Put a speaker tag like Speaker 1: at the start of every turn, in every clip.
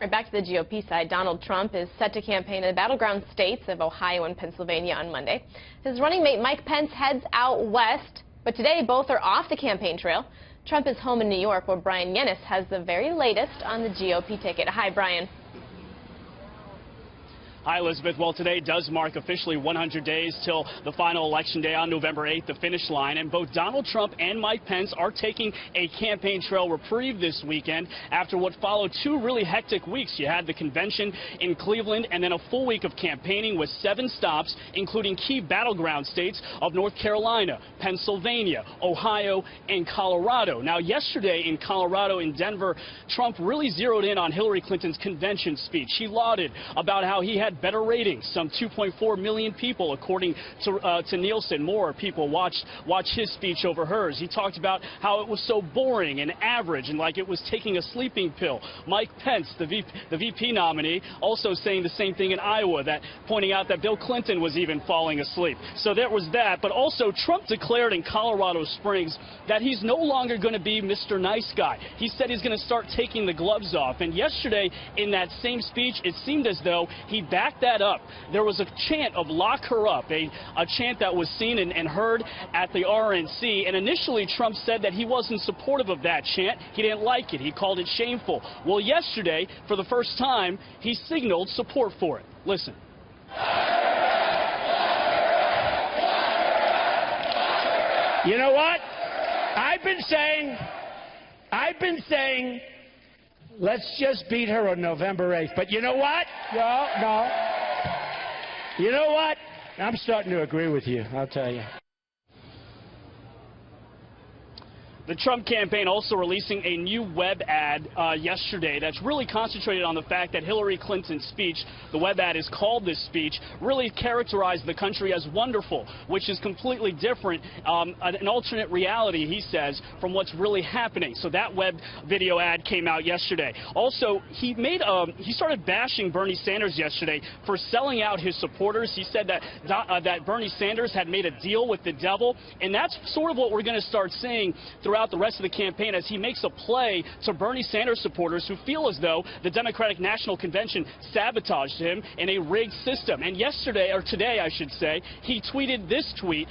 Speaker 1: Right back to the GOP side, Donald Trump is set to campaign in the battleground states of Ohio and Pennsylvania on Monday. His running mate Mike Pence heads out west, but today both are off the campaign trail. Trump is home in New York, where Bryan Llenas has the very latest on the GOP ticket. Hi, Bryan.
Speaker 2: Hi, Elizabeth. Well, today does mark officially 100 days till the final election day on November 8th, the finish line. And both Donald Trump and Mike Pence are taking a campaign trail reprieve this weekend after what followed two really hectic weeks. You had the convention in Cleveland and then a full week of campaigning with 7 stops, including key battleground states of North Carolina, Pennsylvania, Ohio, and Colorado. Now, yesterday in Colorado, in Denver, Trump really zeroed in on Hillary Clinton's convention speech. He lauded about how he had better ratings, some 2.4 million people, according to Nielsen. More people watched his speech over hers. He talked about how it was so boring and average and like it was taking a sleeping pill. Mike Pence, the VP nominee, also saying the same thing in Iowa, pointing out that Bill Clinton was even falling asleep. So there was that. But also Trump declared in Colorado Springs that he's no longer going to be Mr. Nice Guy. He said he's going to start taking the gloves off. And yesterday in that same speech, it seemed as though he backed that up. There was a chant of "lock her up," a chant that was seen and heard at the RNC. And initially Trump said that he wasn't supportive of that chant. He didn't like it. He called it shameful. Well, yesterday, for the first time, he signaled support for it. Listen.
Speaker 3: You know what? I've been saying, let's just beat her on November 8th. But you know what? No. You know what? I'm starting to agree with you, I'll tell you.
Speaker 2: The Trump campaign also releasing a new web ad yesterday that's really concentrated on the fact that Hillary Clinton's speech, the web ad is called this speech, really characterized the country as wonderful, which is completely different, an alternate reality, he says, from what's really happening. So that web video ad came out yesterday. Also, he started bashing Bernie Sanders yesterday for selling out his supporters. He said that Bernie Sanders had made a deal with the devil, and that's sort of what we're going to start seeing throughout the rest of the campaign as he makes a play to Bernie Sanders supporters who feel as though the Democratic National Convention sabotaged him in a rigged system. And yesterday, or today I should say, he tweeted this tweet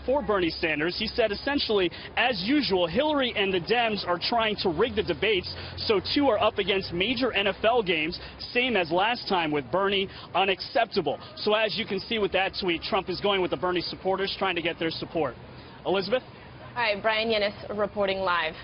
Speaker 2: for Bernie Sanders. He said essentially, as usual, Hillary and the Dems are trying to rig the debates, so two are up against major NFL games, same as last time with Bernie, unacceptable. So as you can see with that tweet, Trump is going with the Bernie supporters, trying to get their support. Elizabeth?
Speaker 1: All right, Bryan Llenas reporting live.